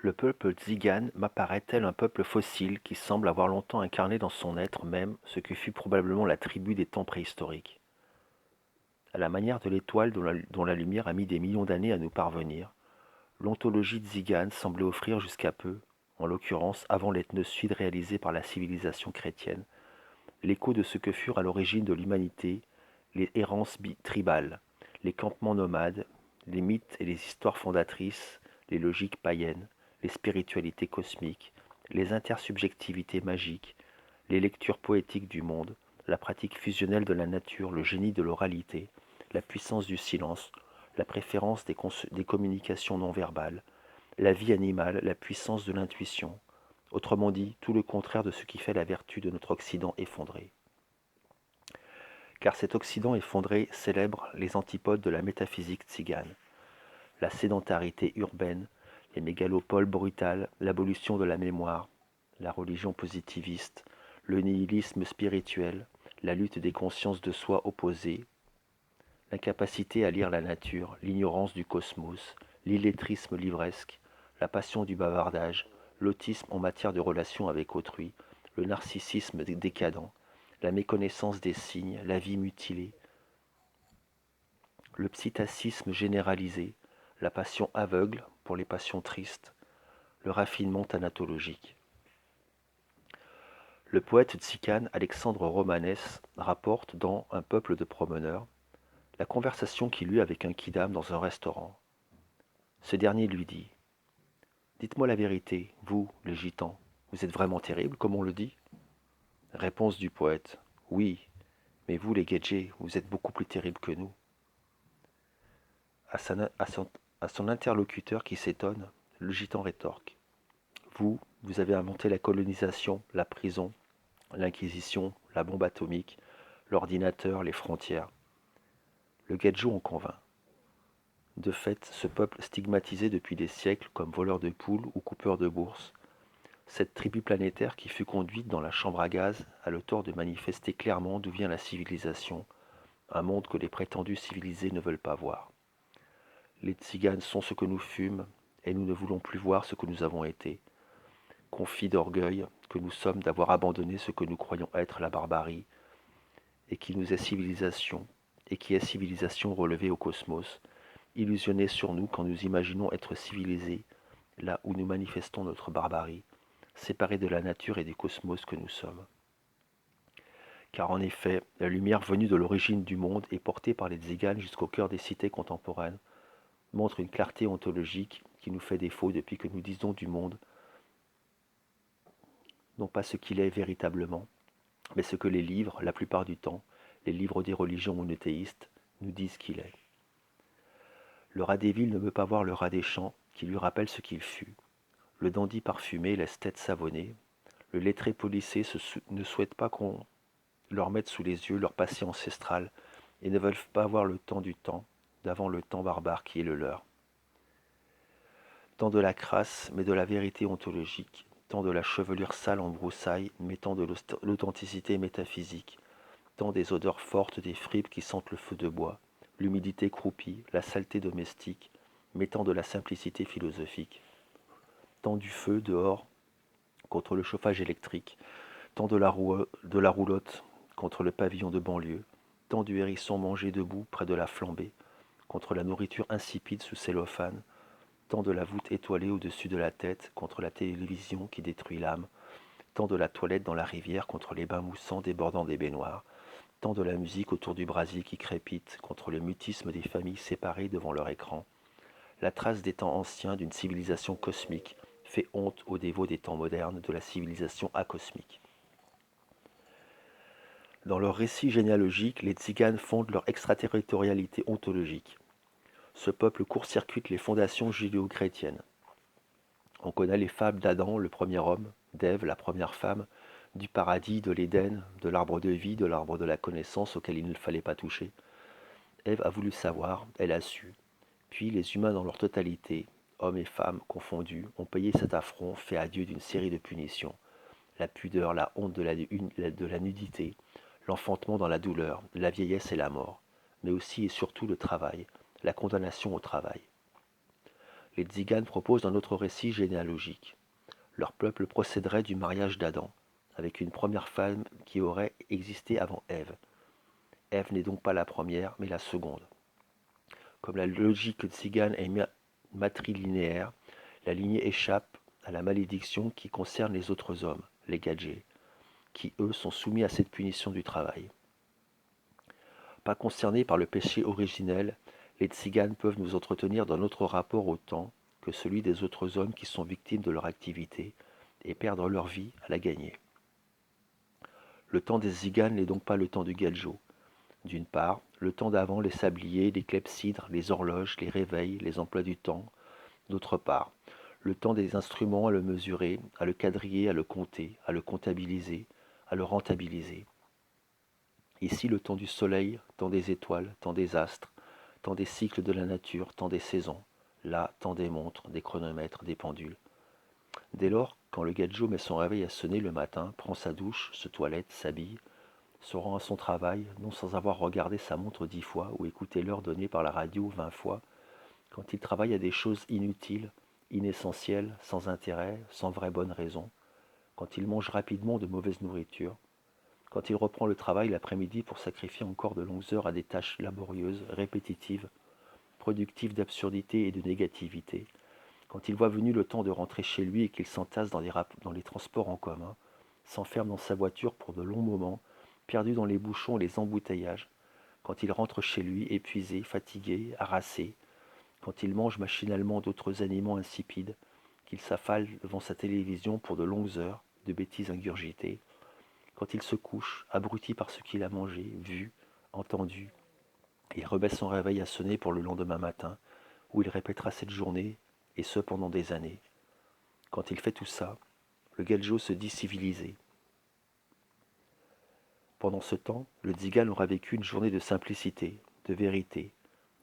Le peuple tzigane m'apparaît tel un peuple fossile qui semble avoir longtemps incarné dans son être même ce que fut probablement la tribu des temps préhistoriques. À la manière de l'étoile dont la lumière a mis des millions d'années à nous parvenir, l'ontologie tzigane semblait offrir jusqu'à peu, en l'occurrence avant l'ethnocide réalisé par la civilisation chrétienne, l'écho de ce que furent à l'origine de l'humanité les errances tribales, les campements nomades, les mythes et les histoires fondatrices, les logiques païennes, les spiritualités cosmiques, les intersubjectivités magiques, les lectures poétiques du monde, la pratique fusionnelle de la nature, le génie de l'oralité, la puissance du silence, la préférence des communications non verbales, la vie animale, la puissance de l'intuition, autrement dit, tout le contraire de ce qui fait la vertu de notre Occident effondré. Car cet Occident effondré célèbre les antipodes de la métaphysique tzigane, la sédentarité urbaine, les mégalopoles brutales, l'abolition de la mémoire, la religion positiviste, le nihilisme spirituel, la lutte des consciences de soi opposées, l'incapacité à lire la nature, l'ignorance du cosmos, l'illettrisme livresque, la passion du bavardage, l'autisme en matière de relations avec autrui, le narcissisme décadent, la méconnaissance des signes, la vie mutilée, le psittacisme généralisé, la passion aveugle pour les passions tristes, le raffinement thanatologique. Le poète tzigane Alexandre Romanès rapporte dans Un peuple de promeneurs la conversation qu'il eut avec un quidam dans un restaurant. Ce dernier lui dit: Dites-moi la vérité, vous, les gitans, vous êtes vraiment terribles, comme on le dit? Réponse du poète: Oui, mais vous, les Guedjés, vous êtes beaucoup plus terribles que nous. À son interlocuteur qui s'étonne, le gitan rétorque: vous avez inventé la colonisation, la prison, l'inquisition, la bombe atomique, l'ordinateur, les frontières. Le Guedjo en convainc. De fait, ce peuple stigmatisé depuis des siècles comme voleur de poules ou coupeur de bourse, cette tribu planétaire qui fut conduite dans la chambre à gaz a le tort de manifester clairement d'où vient la civilisation, un monde que les prétendus civilisés ne veulent pas voir. Les tziganes sont ce que nous fûmes, et nous ne voulons plus voir ce que nous avons été. Confis d'orgueil que nous sommes d'avoir abandonné ce que nous croyons être la barbarie, et qui nous est civilisation, et qui est civilisation relevée au cosmos, illusionnée sur nous quand nous imaginons être civilisés, là où nous manifestons notre barbarie, séparés de la nature et du cosmos que nous sommes. Car en effet, la lumière venue de l'origine du monde et portée par les tziganes jusqu'au cœur des cités contemporaines montre une clarté ontologique qui nous fait défaut depuis que nous disons du monde, non pas ce qu'il est véritablement, mais ce que les livres, la plupart du temps, les livres des religions monothéistes, nous disent qu'il est. Le rat des villes ne veut pas voir le rat des champs qui lui rappelle ce qu'il fut. Le dandy parfumé, l'esthète savonné, le lettré policé ne souhaite pas qu'on leur mette sous les yeux leur passé ancestral et ne veulent pas voir le temps, d'avant le temps barbare qui est le leur. Tant de la crasse, mais de la vérité ontologique, tant de la chevelure sale en broussailles, mais tant de l'authenticité métaphysique, tant des odeurs fortes des fripes qui sentent le feu de bois, l'humidité croupie, la saleté domestique, mais tant de la simplicité philosophique, tant du feu dehors contre le chauffage électrique, tant de la roulotte contre le pavillon de banlieue, tant du hérisson mangé debout près de la flambée, contre la nourriture insipide sous cellophane, tant de la voûte étoilée au-dessus de la tête contre la télévision qui détruit l'âme, tant de la toilette dans la rivière contre les bains moussants débordant des baignoires, tant de la musique autour du brasier qui crépite contre le mutisme des familles séparées devant leur écran. La trace des temps anciens d'une civilisation cosmique fait honte aux dévots des temps modernes de la civilisation acosmique. Dans leur récit généalogique, les tziganes fondent leur extraterritorialité ontologique. Ce peuple court-circuite les fondations judéo-chrétiennes. On connaît les fables d'Adam, le premier homme, d'Ève, la première femme, du paradis, de l'Éden, de l'arbre de vie, de l'arbre de la connaissance auquel il ne fallait pas toucher. Ève a voulu savoir, elle a su. Puis les humains dans leur totalité, hommes et femmes confondus, ont payé cet affront fait à Dieu d'une série de punitions. La pudeur, la honte de la nudité, l'enfantement dans la douleur, la vieillesse et la mort, mais aussi et surtout le travail, la condamnation au travail. Les Tziganes proposent un autre récit généalogique. Leur peuple procéderait du mariage d'Adam, avec une première femme qui aurait existé avant Ève. Ève n'est donc pas la première, mais la seconde. Comme la logique tzigane est matrilinéaire, la lignée échappe à la malédiction qui concerne les autres hommes, les gadgets, qui eux sont soumis à cette punition du travail. Pas concernés par le péché originel, les tziganes peuvent nous entretenir d'un autre rapport au temps que celui des autres hommes qui sont victimes de leur activité et perdent leur vie à la gagner. Le temps des tziganes n'est donc pas le temps du gadjo. D'une part, le temps d'avant, les sabliers, les clepsydres, les horloges, les réveils, les emplois du temps. D'autre part, le temps des instruments à le mesurer, à le quadriller, à le compter, à le comptabiliser, à le rentabiliser. Ici, le temps du soleil, temps des étoiles, temps des astres, temps des cycles de la nature, temps des saisons. Là, temps des montres, des chronomètres, des pendules. Dès lors, quand le gadjo met son réveil à sonner le matin, prend sa douche, se toilette, s'habille, se rend à son travail, non sans avoir regardé sa montre 10 fois ou écouté l'heure donnée par la radio 20 fois, quand il travaille à des choses inutiles, inessentielles, sans intérêt, sans vraie bonne raison, quand il mange rapidement de mauvaise nourriture, quand il reprend le travail l'après-midi pour sacrifier encore de longues heures à des tâches laborieuses, répétitives, productives d'absurdité et de négativité, quand il voit venu le temps de rentrer chez lui et qu'il s'entasse dans les transports en commun, s'enferme dans sa voiture pour de longs moments, perdu dans les bouchons et les embouteillages, quand il rentre chez lui épuisé, fatigué, harassé, quand il mange machinalement d'autres aliments insipides, qu'il s'affale devant sa télévision pour de longues heures, de bêtises ingurgitées, quand il se couche, abruti par ce qu'il a mangé, vu, entendu, il remet son réveil à sonner pour le lendemain matin, où il répétera cette journée, et ce pendant des années. Quand il fait tout ça, le gadjo se dit civilisé. Pendant ce temps, le Tzigane aura vécu une journée de simplicité, de vérité,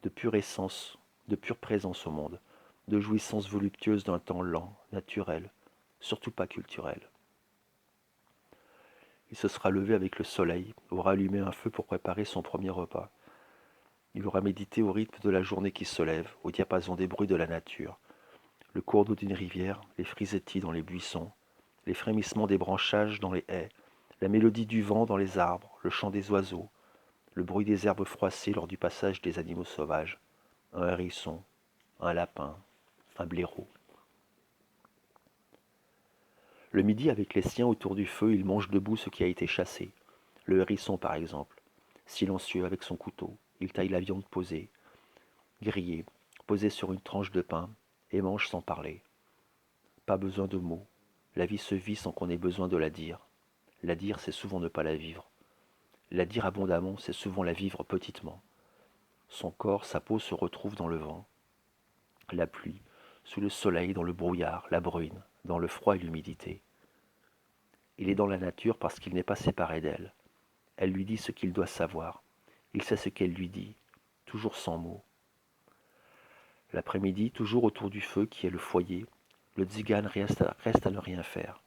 de pure essence, de pure présence au monde, de jouissance voluptueuse d'un temps lent, naturel, surtout pas culturel. Il se sera levé avec le soleil, aura allumé un feu pour préparer son premier repas. Il aura médité au rythme de la journée qui se lève, au diapason des bruits de la nature, le cours d'eau d'une rivière, les frisettis dans les buissons, les frémissements des branchages dans les haies, la mélodie du vent dans les arbres, le chant des oiseaux, le bruit des herbes froissées lors du passage des animaux sauvages, un hérisson, un lapin, un blaireau. Le midi, avec les siens autour du feu, il mange debout ce qui a été chassé. Le hérisson, par exemple. Silencieux avec son couteau, il taille la viande posée, grillée, posée sur une tranche de pain, et mange sans parler. Pas besoin de mots. La vie se vit sans qu'on ait besoin de la dire. La dire, c'est souvent ne pas la vivre. La dire abondamment, c'est souvent la vivre petitement. Son corps, sa peau se retrouvent dans le vent, la pluie, sous le soleil, dans le brouillard, la bruine, dans le froid et l'humidité. Il est dans la nature parce qu'il n'est pas séparé d'elle. Elle lui dit ce qu'il doit savoir. Il sait ce qu'elle lui dit, toujours sans mots. L'après-midi, toujours autour du feu qui est le foyer, le tzigane reste à ne rien faire.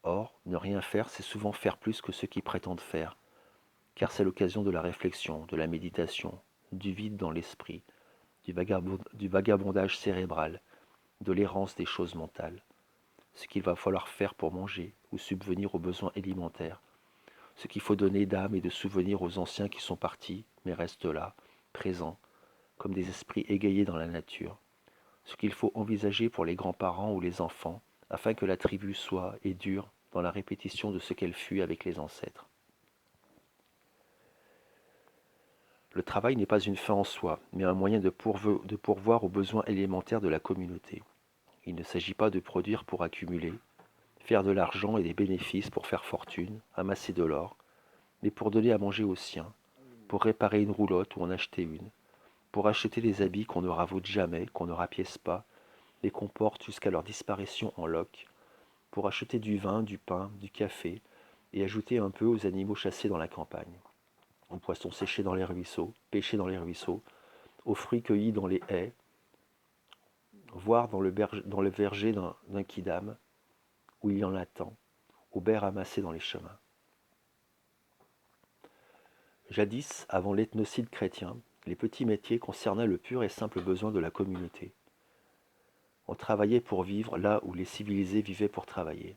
Or, ne rien faire, c'est souvent faire plus que ceux qui prétendent faire, car c'est l'occasion de la réflexion, de la méditation, du vide dans l'esprit, du vagabondage cérébral, de l'errance des choses mentales. Ce qu'il va falloir faire pour manger ou subvenir aux besoins élémentaires, ce qu'il faut donner d'âme et de souvenir aux anciens qui sont partis, mais restent là, présents, comme des esprits égayés dans la nature, ce qu'il faut envisager pour les grands-parents ou les enfants, afin que la tribu soit et dure dans la répétition de ce qu'elle fut avec les ancêtres. Le travail n'est pas une fin en soi, mais un moyen de pourvoir aux besoins élémentaires de la communauté. Il ne s'agit pas de produire pour accumuler, faire de l'argent et des bénéfices pour faire fortune, amasser de l'or, mais pour donner à manger aux siens, pour réparer une roulotte ou en acheter une, pour acheter des habits qu'on ne ravoute jamais, qu'on ne rapièce pas, et qu'on porte jusqu'à leur disparition en loques, pour acheter du vin, du pain, du café, et ajouter un peu aux animaux chassés dans la campagne, aux poissons séchés dans les ruisseaux, pêchés dans les ruisseaux, aux fruits cueillis dans les haies, voire dans le verger d'un quidam, où il y en a tant, aux baies ramassées dans les chemins. Jadis, avant l'ethnocide chrétien, les petits métiers concernaient le pur et simple besoin de la communauté. On travaillait pour vivre là où les civilisés vivaient pour travailler.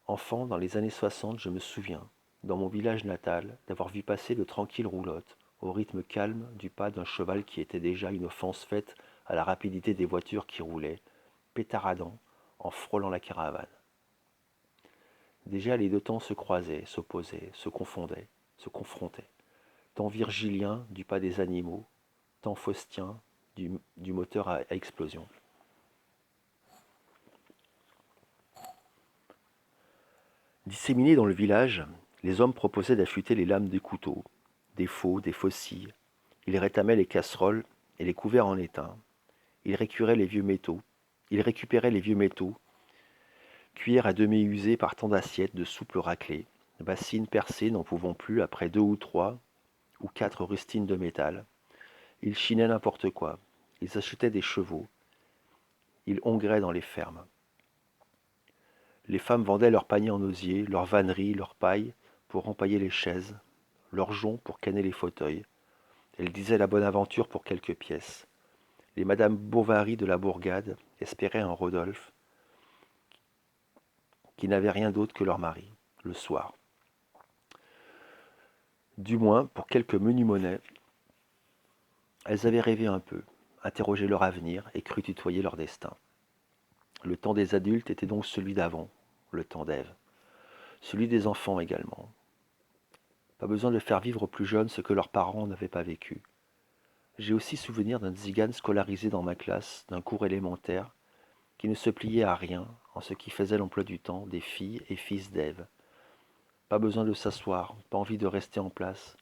Enfant, dans les années 60, je me souviens, dans mon village natal, d'avoir vu passer de tranquilles roulottes, au rythme calme du pas d'un cheval qui était déjà une offense faite à la rapidité des voitures qui roulaient, pétaradant, en frôlant la caravane. Déjà les deux temps se croisaient, s'opposaient, se confondaient, se confrontaient. Temps virgilien du pas des animaux, temps faustien du moteur à explosion. Disséminés dans le village, les hommes proposaient d'affûter les lames des couteaux, des faux, des faucilles. Ils rétamaient les casseroles et les couverts en étain. Ils récupéraient les vieux métaux. Cuillères à demi usées par tant d'assiettes de soupe raclées, bassines percées n'en pouvant plus après 2 ou 3 ou 4 rustines de métal. Ils chinaient n'importe quoi. Ils achetaient des chevaux. Ils hongraient dans les fermes. Les femmes vendaient leurs paniers en osier, leurs vanneries, leurs pailles pour empailler les chaises, leurs joncs pour canner les fauteuils. Elles disaient la bonne aventure pour quelques pièces. Les Madame Bovary de la bourgade espéraient en Rodolphe, qui n'avait rien d'autre que leur mari, le soir. Du moins, pour quelques menus monnaies, elles avaient rêvé un peu, interrogé leur avenir et cru tutoyer leur destin. Le temps des adultes était donc celui d'avant, le temps d'Ève. Celui des enfants également. Pas besoin de faire vivre aux plus jeunes ce que leurs parents n'avaient pas vécu. J'ai aussi souvenir d'un tzigane scolarisé dans ma classe, d'un cours élémentaire, qui ne se pliait à rien en ce qui faisait l'emploi du temps des filles et fils d'Ève. Pas besoin de s'asseoir, pas envie de rester en place,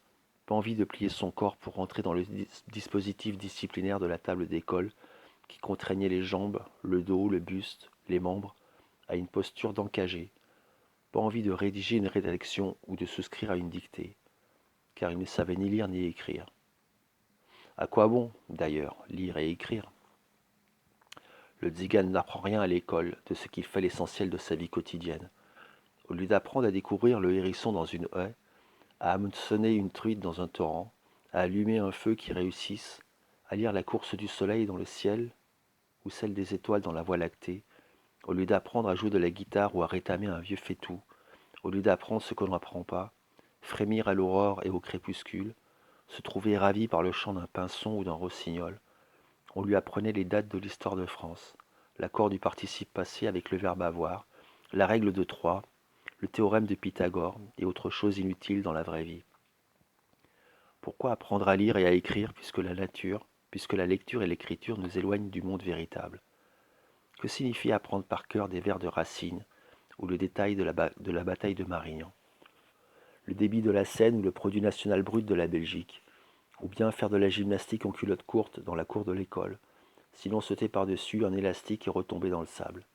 pas envie de plier son corps pour rentrer dans le dispositif disciplinaire de la table d'école qui contraignait les jambes, le dos, le buste, les membres, à une posture d'encagé. Pas envie de rédiger une rédaction ou de souscrire à une dictée, car il ne savait ni lire ni écrire. À quoi bon, d'ailleurs, lire et écrire? Le tzigane n'apprend rien à l'école de ce qu'il fait l'essentiel de sa vie quotidienne. Au lieu d'apprendre à découvrir le hérisson dans une haie, à hameçonner une truite dans un torrent, à allumer un feu qui réussisse, à lire la course du soleil dans le ciel ou celle des étoiles dans la voie lactée, au lieu d'apprendre à jouer de la guitare ou à rétamer un vieux fétou, au lieu d'apprendre ce qu'on n'apprend pas, frémir à l'aurore et au crépuscule, se trouver ravi par le chant d'un pinson ou d'un rossignol, on lui apprenait les dates de l'histoire de France, l'accord du participe passé avec le verbe avoir, la règle de Troie, le théorème de Pythagore et autres choses inutiles dans la vraie vie. Pourquoi apprendre à lire et à écrire puisque la lecture et l'écriture nous éloignent du monde véritable? Que signifie apprendre par cœur des vers de Racine ou le détail de la bataille de Marignan? Le débit de la Seine ou le produit national brut de la Belgique? Ou bien faire de la gymnastique en culotte courte dans la cour de l'école, sinon sauter par-dessus un élastique et retomber dans le sable?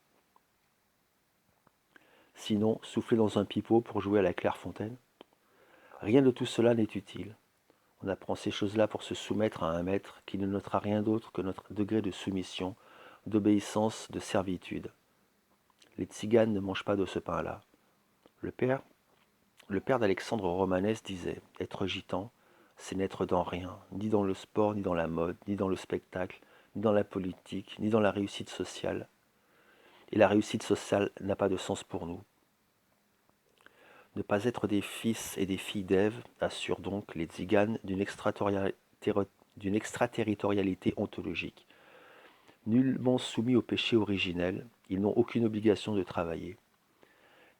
Sinon, souffler dans un pipeau pour jouer à la Clairefontaine? Rien de tout cela n'est utile. On apprend ces choses-là pour se soumettre à un maître qui ne notera rien d'autre que notre degré de soumission, d'obéissance, de servitude. Les tziganes ne mangent pas de ce pain-là. Le père, le père d'Alexandre Romanès disait « Être gitan, c'est n'être dans rien, ni dans le sport, ni dans la mode, ni dans le spectacle, ni dans la politique, ni dans la réussite sociale. Et la réussite sociale n'a pas de sens pour nous. Ne pas être des fils et des filles d'Ève assure donc les tziganes d'une extraterritorialité ontologique. Nullement soumis au péché originel, ils n'ont aucune obligation de travailler.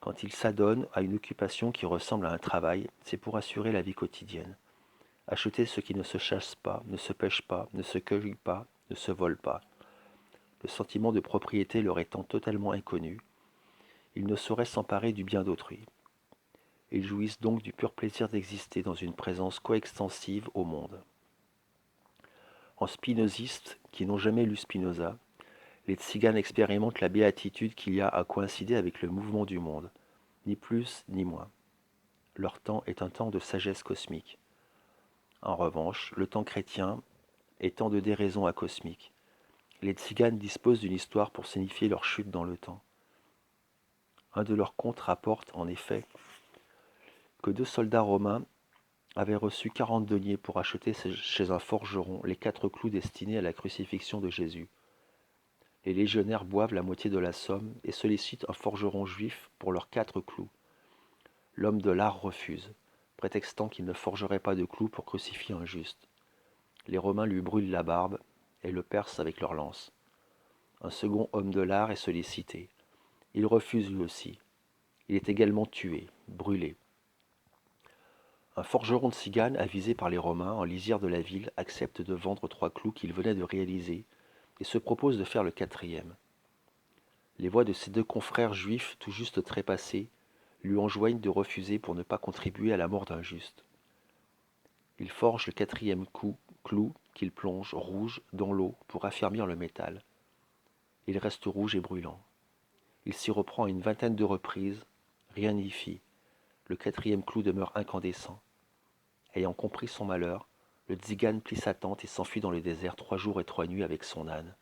Quand ils s'adonnent à une occupation qui ressemble à un travail, c'est pour assurer la vie quotidienne. Acheter ce qui ne se chasse pas, ne se pêche pas, ne se cueille pas, ne se vole pas. Le sentiment de propriété leur étant totalement inconnu, ils ne sauraient s'emparer du bien d'autrui. Ils jouissent donc du pur plaisir d'exister dans une présence coextensive au monde. En spinozistes qui n'ont jamais lu Spinoza, les tziganes expérimentent la béatitude qu'il y a à coïncider avec le mouvement du monde, ni plus ni moins. Leur temps est un temps de sagesse cosmique. En revanche, le temps chrétien est temps de déraison acosmique. Les tziganes disposent d'une histoire pour signifier leur chute dans le temps. Un de leurs contes rapporte en effet que 2 soldats romains avaient reçu 40 deniers pour acheter chez un forgeron les 4 clous destinés à la crucifixion de Jésus. Les légionnaires boivent la moitié de la somme et sollicitent un forgeron juif pour leurs 4 clous. L'homme de l'art refuse, prétextant qu'il ne forgerait pas de clous pour crucifier un juste. Les Romains lui brûlent la barbe et le percent avec leurs lances. Un second homme de l'art est sollicité. Il refuse lui aussi. Il est également tué, brûlé. Un forgeron de Cigane, avisé par les Romains en lisière de la ville, accepte de vendre 3 clous qu'il venait de réaliser et se propose de faire le 4e. Les voix de ses 2 confrères juifs tout juste trépassés lui enjoignent de refuser pour ne pas contribuer à la mort d'un juste. Il forge le 4e clou qu'il plonge rouge dans l'eau pour affermir le métal. Il reste rouge et brûlant. Il s'y reprend à une vingtaine de reprises, rien n'y fit. Le 4e clou demeure incandescent. Ayant compris son malheur, le tzigane plie sa tente et s'enfuit dans le désert 3 jours et 3 nuits avec son âne.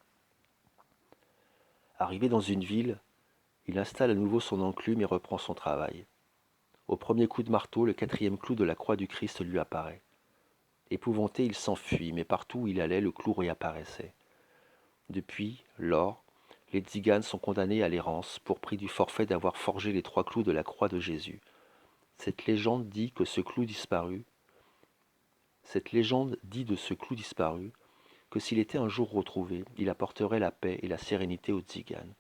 Arrivé dans une ville, il installe à nouveau son enclume et reprend son travail. Au premier coup de marteau, le 4e clou de la croix du Christ lui apparaît. Épouvanté, il s'enfuit, mais partout où il allait, le clou réapparaissait. Depuis, lors, les tziganes sont condamnés à l'errance pour prix du forfait d'avoir forgé les 3 clous de la croix de Jésus. Cette légende dit de ce clou disparu que s'il était un jour retrouvé, il apporterait la paix et la sérénité aux tziganes.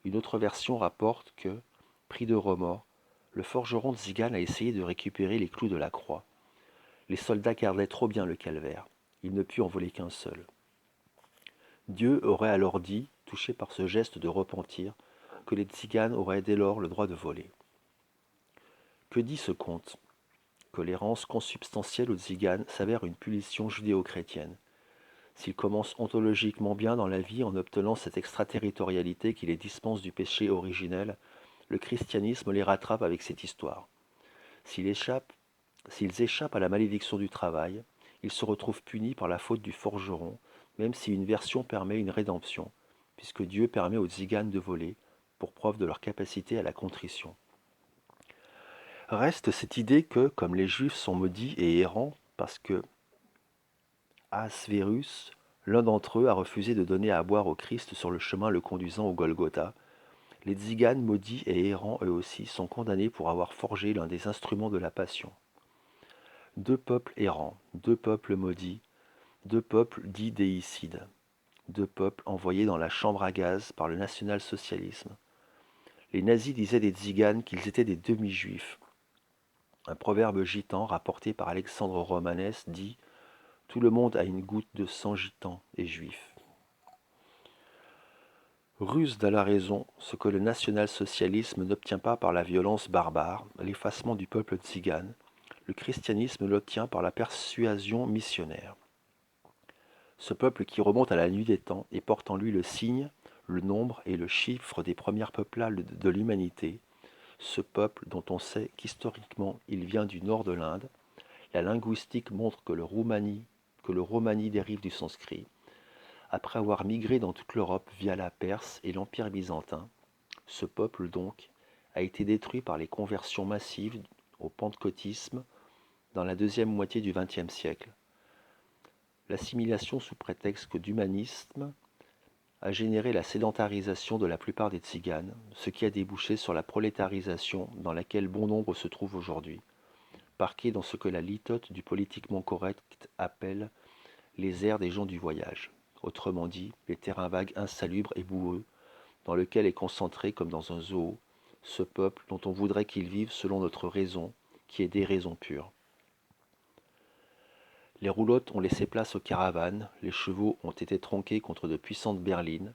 Une autre version rapporte que, pris de remords, le forgeron tzigane a essayé de récupérer les clous de la croix. Les soldats gardaient trop bien le calvaire. Il ne put en voler qu'un seul. Dieu aurait alors dit, touché par ce geste de repentir, que les tziganes auraient dès lors le droit de voler. Que dit ce conte? Que l'errance consubstantielle aux tziganes s'avère une punition judéo-chrétienne. S'ils commencent ontologiquement bien dans la vie en obtenant cette extraterritorialité qui les dispense du péché originel, le christianisme les rattrape avec cette histoire. S'ils échappent à la malédiction du travail, ils se retrouvent punis par la faute du forgeron, même si une version permet une rédemption, puisque Dieu permet aux tziganes de voler, pour preuve de leur capacité à la contrition. Reste cette idée que, comme les Juifs sont maudits et errants, parce que Ahasverus, l'un d'entre eux, a refusé de donner à boire au Christ sur le chemin le conduisant au Golgotha, les tziganes maudits et errants eux aussi sont condamnés pour avoir forgé l'un des instruments de la passion. 2 peuples errants, 2 peuples maudits, 2 peuples dits déicides, 2 peuples envoyés dans la chambre à gaz par le national-socialisme. Les nazis disaient des tziganes qu'ils étaient des demi-juifs. Un proverbe gitan rapporté par Alexandre Romanès dit « Tout le monde a une goutte de sang gitan et juif ». Ruse de la raison, ce que le national-socialisme n'obtient pas par la violence barbare, l'effacement du peuple tzigane, le christianisme l'obtient par la persuasion missionnaire. Ce peuple qui remonte à la nuit des temps et porte en lui le signe, le nombre et le chiffre des premières peuplades de l'humanité, ce peuple dont on sait qu'historiquement il vient du nord de l'Inde, la linguistique montre que le romani dérive du sanskrit. Après avoir migré dans toute l'Europe via la Perse et l'Empire byzantin, ce peuple donc a été détruit par les conversions massives au pentecôtisme dans la deuxième moitié du XXe siècle. L'assimilation sous prétexte d'humanisme a généré la sédentarisation de la plupart des tziganes, ce qui a débouché sur la prolétarisation dans laquelle bon nombre se trouvent aujourd'hui, parqués dans ce que la litote du politiquement correct appelle les aires des gens du voyage, autrement dit les terrains vagues insalubres et boueux, dans lesquels est concentré comme dans un zoo ce peuple dont on voudrait qu'il vive selon notre raison, qui est des raisons pures. Les roulottes ont laissé place aux caravanes, les chevaux ont été tronqués contre de puissantes berlines,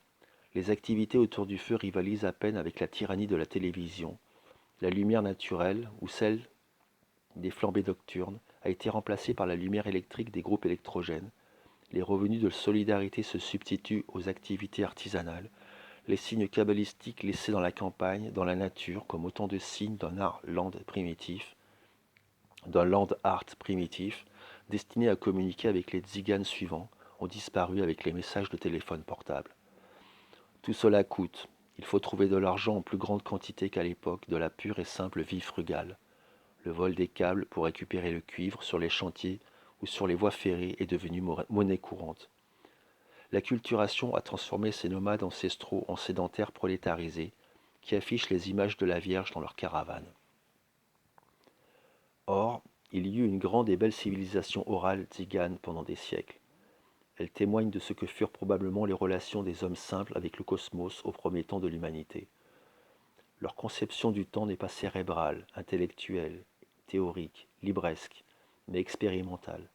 les activités autour du feu rivalisent à peine avec la tyrannie de la télévision, la lumière naturelle, ou celle des flambées nocturnes, a été remplacée par la lumière électrique des groupes électrogènes, les revenus de solidarité se substituent aux activités artisanales, les signes cabalistiques laissés dans la campagne, dans la nature, comme autant de signes d'un land art primitif, destiné à communiquer avec les tziganes suivants, ont disparu avec les messages de téléphone portable. Tout cela coûte. Il faut trouver de l'argent en plus grande quantité qu'à l'époque de la pure et simple vie frugale. Le vol des câbles pour récupérer le cuivre sur les chantiers ou sur les voies ferrées est devenu monnaie courante. L'acculturation a transformé ces nomades ancestraux en sédentaires prolétarisés qui affichent les images de la Vierge dans leurs caravanes. Or, il y eut une grande et belle civilisation orale tzigane pendant des siècles. Elle témoigne de ce que furent probablement les relations des hommes simples avec le cosmos au premier temps de l'humanité. Leur conception du temps n'est pas cérébrale, intellectuelle, théorique, libresque, mais expérimentale.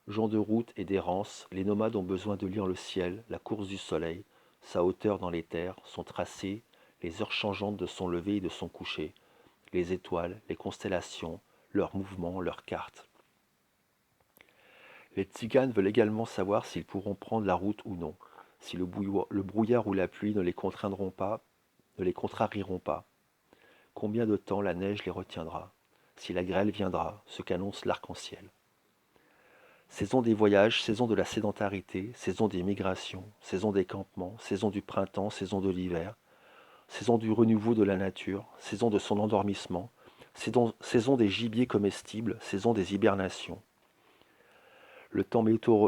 Gens de route et d'errance, les nomades ont besoin de lire le ciel, la course du soleil, sa hauteur dans les terres, son tracé, les heures changeantes de son lever et de son coucher, les étoiles, les constellations, leurs mouvements, leurs cartes. Les tziganes veulent également savoir s'ils pourront prendre la route ou non, si le brouillard ou la pluie ne les contrarieront pas, combien de temps la neige les retiendra, si la grêle viendra, ce qu'annonce l'arc-en-ciel. Saison des voyages, saison de la sédentarité, saison des migrations, saison des campements, saison du printemps, saison de l'hiver, saison du renouveau de la nature, saison de son endormissement, saison des gibiers comestibles, saison des hibernations. Le temps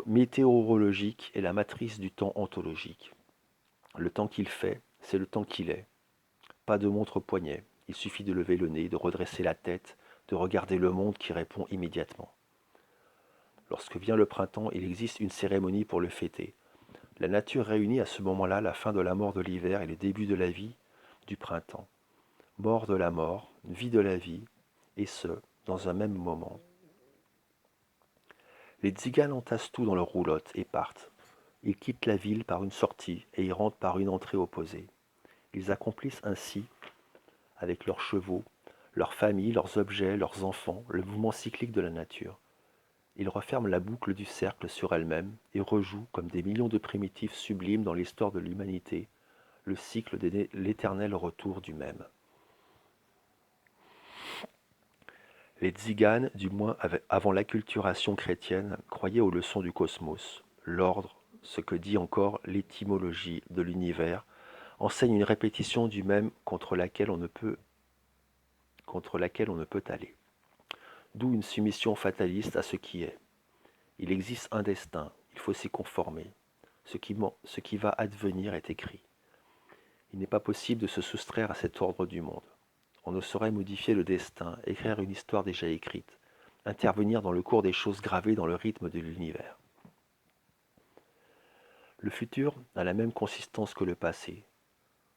météorologique est la matrice du temps ontologique. Le temps qu'il fait, c'est le temps qu'il est. Pas de montre au poignet, il suffit de lever le nez, de redresser la tête, de regarder le monde qui répond immédiatement. Lorsque vient le printemps, il existe une cérémonie pour le fêter. La nature réunit à ce moment-là la fin de la mort de l'hiver et le début de la vie du printemps. Mort de la mort, vie de la vie, et ce, dans un même moment. Les tziganes entassent tout dans leur roulotte et partent. Ils quittent la ville par une sortie et y rentrent par une entrée opposée. Ils accomplissent ainsi, avec leurs chevaux, leurs familles, leurs objets, leurs enfants, le mouvement cyclique de la nature. Ils referment la boucle du cercle sur elle-même et rejouent, comme des millions de primitifs sublimes dans l'histoire de l'humanité, le cycle de l'éternel retour du même. Les tziganes, du moins avant l'acculturation chrétienne, croyaient aux leçons du cosmos. L'ordre, ce que dit encore l'étymologie de l'univers, enseigne une répétition du même contre laquelle on ne peut aller. D'où une soumission fataliste à ce qui est. Il existe un destin, il faut s'y conformer. Ce qui va advenir est écrit. Il n'est pas possible de se soustraire à cet ordre du monde. On ne saurait modifier le destin, écrire une histoire déjà écrite, intervenir dans le cours des choses gravées dans le rythme de l'univers. Le futur a la même consistance que le passé.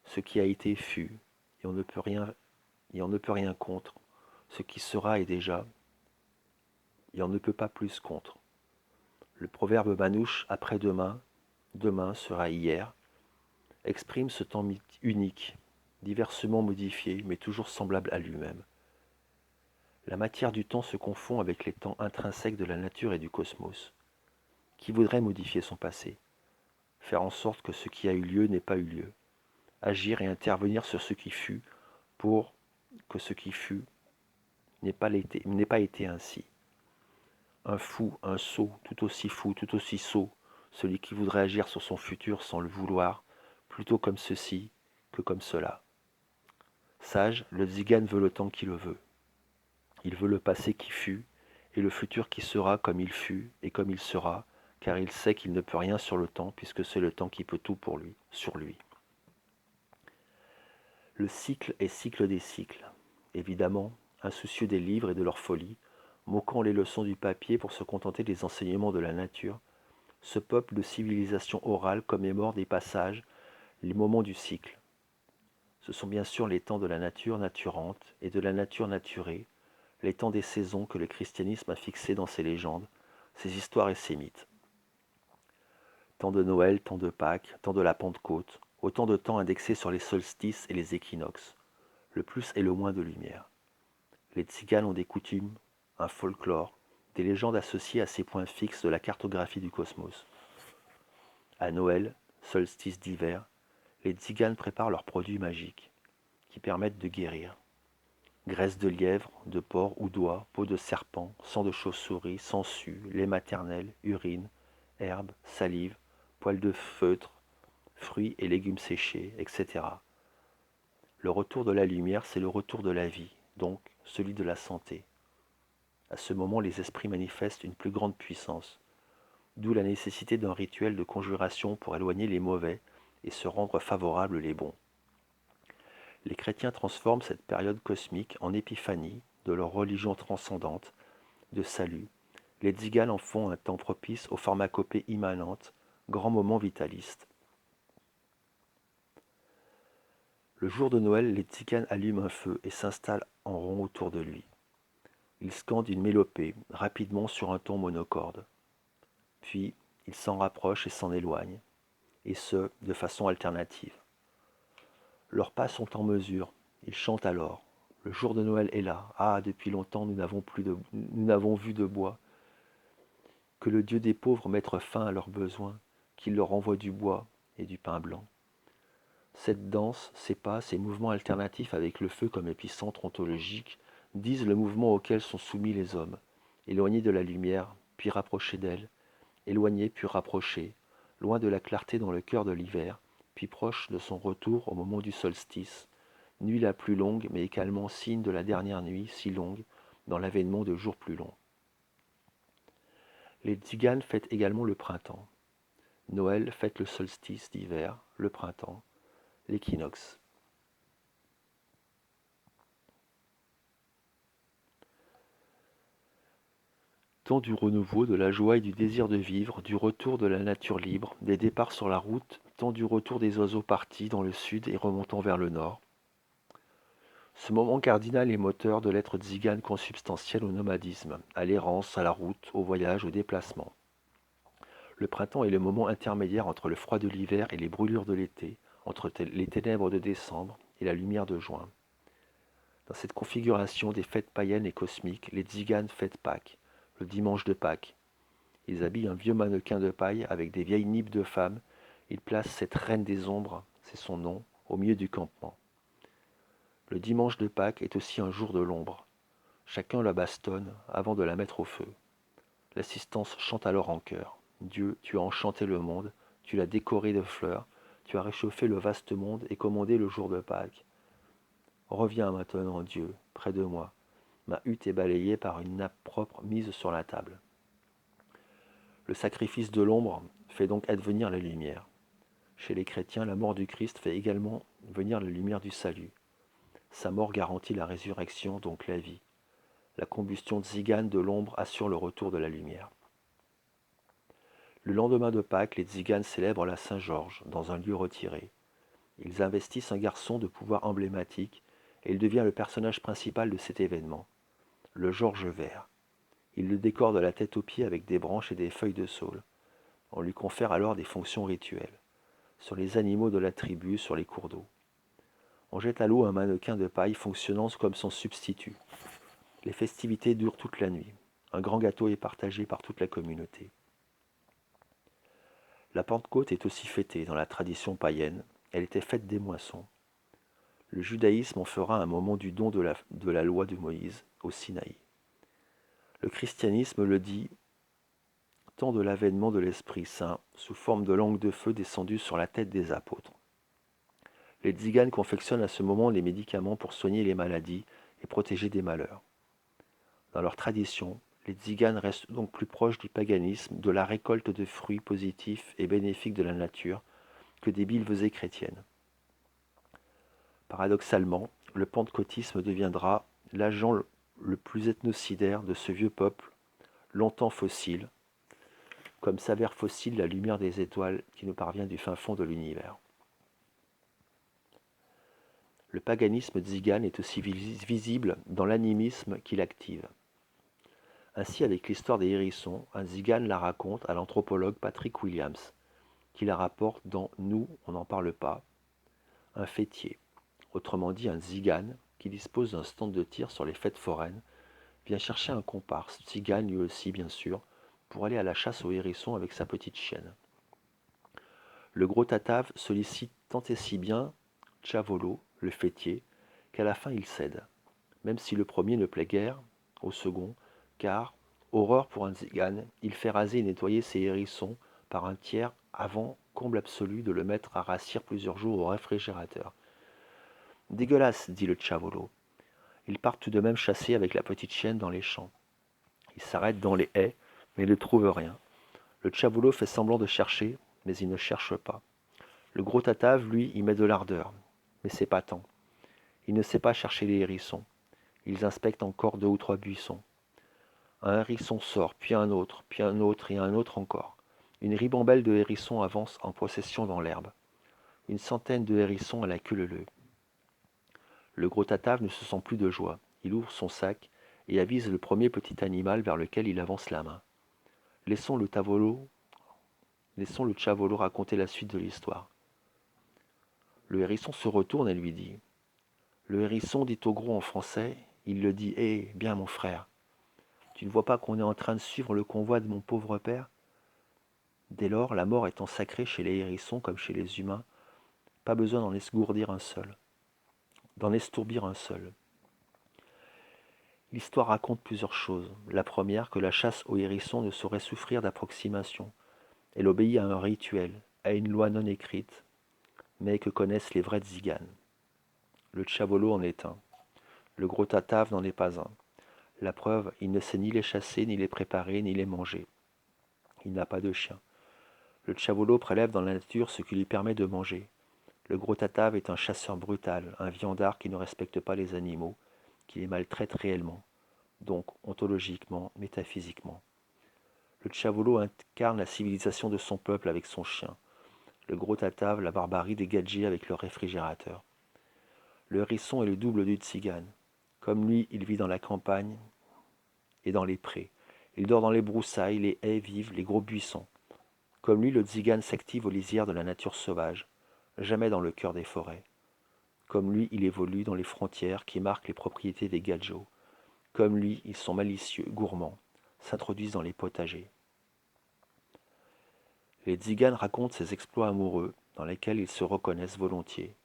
Ce qui a été fut, et on ne peut rien contre. Ce qui sera est déjà, et on ne peut pas plus contre. Le proverbe manouche après-demain, demain sera hier, exprime ce temps unique, diversement modifié, mais toujours semblable à lui-même. La matière du temps se confond avec les temps intrinsèques de la nature et du cosmos. Qui voudrait modifier son passé? Faire en sorte que ce qui a eu lieu n'ait pas eu lieu. Agir et intervenir sur ce qui fut pour que ce qui fut n'ait pas été ainsi. Un fou, un sot, tout aussi fou, tout aussi sot, celui qui voudrait agir sur son futur sans le vouloir, plutôt comme ceci que comme cela. Sage, le tzigane veut le temps qui le veut. Il veut le passé qui fut, et le futur qui sera comme il fut et comme il sera, car il sait qu'il ne peut rien sur le temps, puisque c'est le temps qui peut tout pour lui, sur lui. Le cycle est cycle des cycles. Évidemment, insoucieux des livres et de leur folie, moquant les leçons du papier pour se contenter des enseignements de la nature, ce peuple de civilisation orale commémore des passages, les moments du cycle. Ce sont bien sûr les temps de la nature naturante et de la nature naturée, les temps des saisons que le christianisme a fixés dans ses légendes, ses histoires et ses mythes. Temps de Noël, temps de Pâques, temps de la Pentecôte, autant de temps indexés sur les solstices et les équinoxes, le plus et le moins de lumière. Les tziganes ont des coutumes, un folklore, des légendes associées à ces points fixes de la cartographie du cosmos. À Noël, solstice d'hiver, les tziganes préparent leurs produits magiques, qui permettent de guérir. Graisse de lièvre, de porc ou d'oie, peau de serpent, sang de chauve-souris, sangsue, lait maternel, urine, herbes, salive, poils de feutre, fruits et légumes séchés, etc. Le retour de la lumière, c'est le retour de la vie, donc celui de la santé. À ce moment, les esprits manifestent une plus grande puissance. d'où la nécessité d'un rituel de conjuration pour éloigner les mauvais et se rendre favorables les bons. Les chrétiens transforment cette période cosmique en épiphanie de leur religion transcendante, de salut. Les tziganes en font un temps propice aux pharmacopées immanentes, grand moment vitaliste. Le jour de Noël, les tziganes allument un feu et s'installent en rond autour de lui. Ils scandent une mélopée, rapidement sur un ton monocorde. Puis, ils s'en rapprochent et s'en éloignent, et ce, de façon alternative. Leurs pas sont en mesure, ils chantent alors. Le jour de Noël est là. Ah, depuis longtemps nous n'avons vu de bois. Que le Dieu des pauvres mette fin à leurs besoins, qu'il leur envoie du bois et du pain blanc. Cette danse, ces pas, ces mouvements alternatifs avec le feu comme épicentre ontologique, disent le mouvement auquel sont soumis les hommes, éloignés de la lumière, puis rapprochés d'elle, éloignés puis rapprochés, loin de la clarté dans le cœur de l'hiver, puis proches de son retour au moment du solstice, nuit la plus longue, mais également signe de la dernière nuit si longue, dans l'avènement de jours plus longs. Les tziganes fêtent également le printemps. Noël fête le solstice d'hiver, le printemps, l'équinoxe. Temps du renouveau, de la joie et du désir de vivre, du retour de la nature libre, des départs sur la route, temps du retour des oiseaux partis dans le sud et remontant vers le nord. Ce moment cardinal est moteur de l'être tzigane consubstantiel au nomadisme, à l'errance, à la route, au voyage, au déplacement. Le printemps est le moment intermédiaire entre le froid de l'hiver et les brûlures de l'été, entre les ténèbres de décembre et la lumière de juin. Dans cette configuration des fêtes païennes et cosmiques, les tziganes fêtent Pâques, le dimanche de Pâques. Ils habillent un vieux mannequin de paille avec des vieilles nippes de femmes. Ils placent cette reine des ombres, c'est son nom, au milieu du campement. Le dimanche de Pâques est aussi un jour de l'ombre. Chacun la bastonne avant de la mettre au feu. L'assistance chante alors en chœur. Dieu, tu as enchanté le monde, tu l'as décoré de fleurs, tu as réchauffé le vaste monde et commandé le jour de Pâques. Reviens maintenant, Dieu, près de moi. Ma hutte est balayée par une nappe propre mise sur la table. Le sacrifice de l'ombre fait donc advenir la lumière. Chez les chrétiens, la mort du Christ fait également venir la lumière du salut. Sa mort garantit la résurrection, donc la vie. La combustion tzigane de l'ombre assure le retour de la lumière. Le lendemain de Pâques, les tziganes célèbrent la Saint-Georges dans un lieu retiré. Ils investissent un garçon de pouvoir emblématique et il devient le personnage principal de cet événement, le Georges vert. Ils le décorent de la tête aux pieds avec des branches et des feuilles de saule. On lui confère alors des fonctions rituelles, sur les animaux de la tribu, sur les cours d'eau. On jette à l'eau un mannequin de paille fonctionnant comme son substitut. Les festivités durent toute la nuit. Un grand gâteau est partagé par toute la communauté. La Pentecôte est aussi fêtée dans la tradition païenne. Elle était fête des moissons. Le judaïsme en fera un moment du don de la loi de Moïse au Sinaï. Le christianisme le dit temps de l'avènement de l'Esprit Saint sous forme de langue de feu descendue sur la tête des apôtres. Les tziganes confectionnent à ce moment les médicaments pour soigner les maladies et protéger des malheurs. Dans leur tradition, les tziganes restent donc plus proches du paganisme, de la récolte de fruits positifs et bénéfiques de la nature, que des billevesées chrétiennes. Paradoxalement, le pentecôtisme deviendra l'agent le plus ethnocidaire de ce vieux peuple, longtemps fossile, comme s'avère fossile la lumière des étoiles qui nous parvient du fin fond de l'univers. Le paganisme tzigane est aussi visible dans l'animisme qu'il active. Ainsi, avec l'histoire des hérissons, un tzigane la raconte à l'anthropologue Patrick Williams, qui la rapporte dans Nous, on n'en parle pas, un fêtier, autrement dit un tzigane qui dispose d'un stand de tir sur les fêtes foraines, vient chercher un comparse, tzigane lui aussi bien sûr, pour aller à la chasse aux hérissons avec sa petite chienne. Le gros tatave sollicite tant et si bien Tchavolo, le fêtier, qu'à la fin il cède, même si le premier ne plaît guère au second, car, horreur pour un tzigane, il fait raser et nettoyer ses hérissons par un tiers avant, comble absolu, de le mettre à rassir plusieurs jours au réfrigérateur. Dégueulasse, dit le Tchavolo. Il part tout de même chasser avec la petite chienne dans les champs. Il s'arrête dans les haies, mais ne trouve rien. Le Tchavolo fait semblant de chercher, mais il ne cherche pas. Le gros Tatave, lui, y met de l'ardeur, mais c'est pas tant. Il ne sait pas chercher les hérissons. Ils inspectent encore 2 ou 3 buissons. Un hérisson sort, puis un autre et un autre encore. Une ribambelle de hérissons avance en procession dans l'herbe. Une centaine de hérissons à la queue leu. Le gros Tatave ne se sent plus de joie. Il ouvre son sac et avise le premier petit animal vers lequel il avance la main. Laissons le Tchavolo raconter la suite de l'histoire. Le hérisson se retourne et lui dit. Le hérisson dit au gros en français, il le dit, hé, bien mon frère, tu ne vois pas qu'on est en train de suivre le convoi de mon pauvre père? Dès lors, la mort étant sacrée chez les hérissons comme chez les humains, pas besoin d'en estourbir un seul. L'histoire raconte plusieurs choses. La première, que la chasse aux hérissons ne saurait souffrir d'approximation. Elle obéit à un rituel, à une loi non écrite, mais que connaissent les vrais tziganes. Le Tchavolo en est un. Le gros Tatave n'en est pas un. La preuve, il ne sait ni les chasser, ni les préparer, ni les manger. Il n'a pas de chien. Le Tchavolo prélève dans la nature ce qui lui permet de manger. Le gros Tatave est un chasseur brutal, un viandard qui ne respecte pas les animaux, qui les maltraite réellement, donc ontologiquement, métaphysiquement. Le Tchavolo incarne la civilisation de son peuple avec son chien. Le gros Tatave, la barbarie des gadgets avec leur réfrigérateur. Le hérisson est le double du tzigane. Comme lui, il vit dans la campagne et dans les prés. Il dort dans les broussailles, les haies vives, les gros buissons. Comme lui, le tzigane s'active aux lisières de la nature sauvage, jamais dans le cœur des forêts. Comme lui, il évolue dans les frontières qui marquent les propriétés des gadjos. Comme lui, ils sont malicieux, gourmands, s'introduisent dans les potagers. Les tziganes racontent ses exploits amoureux, dans lesquels ils se reconnaissent volontiers.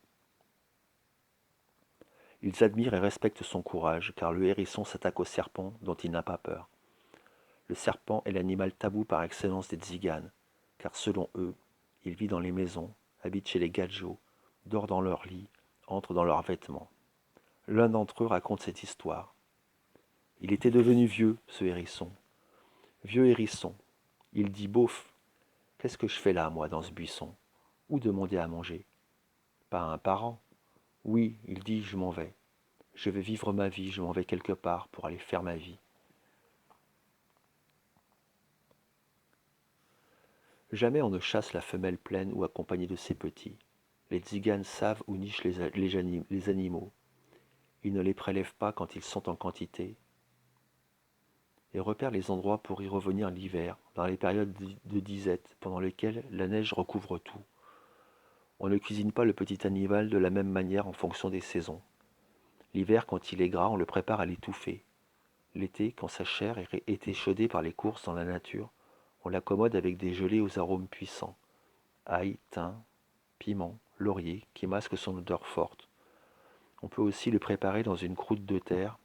Ils admirent et respectent son courage, car le hérisson s'attaque au serpent dont il n'a pas peur. Le serpent est l'animal tabou par excellence des tziganes, car selon eux, il vit dans les maisons, habite chez les gadjos, dort dans leur lit, entre dans leurs vêtements. L'un d'entre eux raconte cette histoire. Il était devenu vieux, ce hérisson. Vieux hérisson. Il dit beauf. Qu'est-ce que je fais là, moi, dans ce buisson? Où demander à manger? Pas un parent. Oui, il dit, je m'en vais. Je vais vivre ma vie, je m'en vais quelque part pour aller faire ma vie. Jamais on ne chasse la femelle pleine ou accompagnée de ses petits. Les tziganes savent où nichent les animaux. Ils ne les prélèvent pas quand ils sont en quantité et repèrent les endroits pour y revenir l'hiver, dans les périodes de disette, pendant lesquelles la neige recouvre tout. On ne cuisine pas le petit animal de la même manière en fonction des saisons. L'hiver, quand il est gras, on le prépare à l'étouffer. L'été, quand sa chair est échaudée par les courses dans la nature, on l'accommode avec des gelées aux arômes puissants. Ail, thym, piment, laurier, qui masquent son odeur forte. On peut aussi le préparer dans une croûte de terre,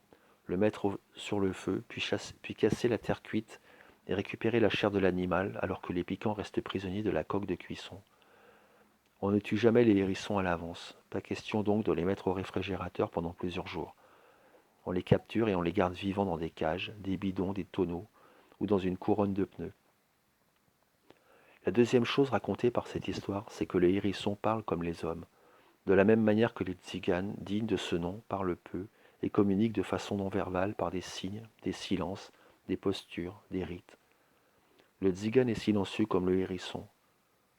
le mettre sur le feu, puis casser la terre cuite et récupérer la chair de l'animal alors que les piquants restent prisonniers de la coque de cuisson. On ne tue jamais les hérissons à l'avance, pas question donc de les mettre au réfrigérateur pendant plusieurs jours. On les capture et on les garde vivants dans des cages, des bidons, des tonneaux ou dans une couronne de pneus. La deuxième chose racontée par cette histoire, c'est que les hérissons parlent comme les hommes, de la même manière que les tziganes, dignes de ce nom, parlent peu et communiquent de façon non verbale par des signes, des silences, des postures, des rites. Le tzigane est silencieux comme le hérisson.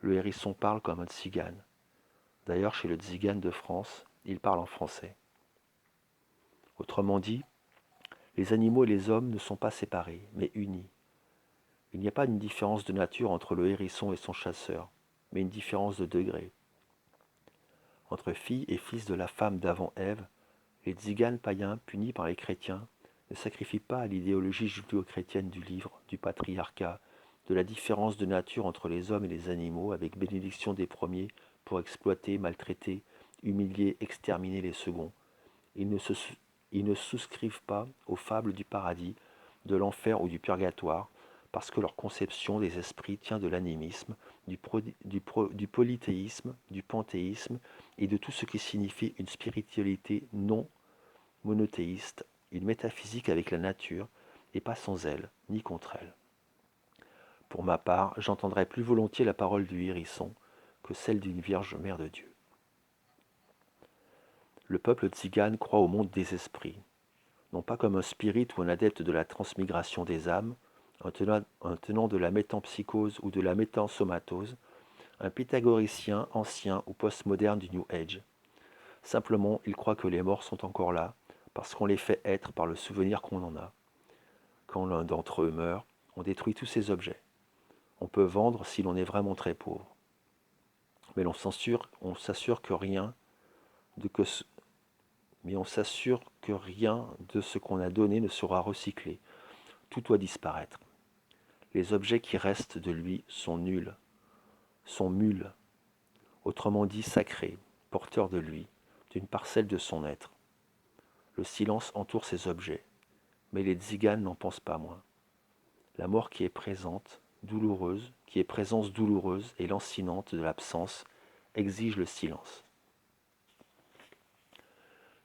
Le hérisson parle comme un tzigane. D'ailleurs, chez le tzigane de France, il parle en français. Autrement dit, les animaux et les hommes ne sont pas séparés, mais unis. Il n'y a pas une différence de nature entre le hérisson et son chasseur, mais une différence de degré. Entre fille et fils de la femme d'avant Ève, les tziganes païens punis par les chrétiens ne sacrifient pas à l'idéologie judéo-chrétienne du livre, du patriarcat, de la différence de nature entre les hommes et les animaux avec bénédiction des premiers pour exploiter, maltraiter, humilier, exterminer les seconds. Ils ne souscrivent pas aux fables du paradis, de l'enfer ou du purgatoire, parce que leur conception des esprits tient de l'animisme, du polythéisme, du panthéisme et de tout ce qui signifie une spiritualité non monothéiste, une métaphysique avec la nature, et pas sans elle, ni contre elle. Pour ma part, j'entendrais plus volontiers la parole du hérisson que celle d'une Vierge Mère de Dieu. Le peuple tzigane croit au monde des esprits, non pas comme un spirit ou un adepte de la transmigration des âmes, un tenant de la métempsychose ou de la métensomatose, un pythagoricien ancien ou postmoderne du New Age. Simplement, il croit que les morts sont encore là, parce qu'on les fait être par le souvenir qu'on en a. Quand l'un d'entre eux meurt, on détruit tous ces objets. On peut vendre si l'on est vraiment très pauvre. Mais on s'assure que rien de ce qu'on a donné ne sera recyclé. Tout doit disparaître. Les objets qui restent de lui sont nuls, sont mules, autrement dit sacrés, porteurs de lui, d'une parcelle de son être. Le silence entoure ces objets, mais les tziganes n'en pensent pas moins. La mort qui est présente, douloureuse, qui est présence douloureuse et lancinante de l'absence, exige le silence.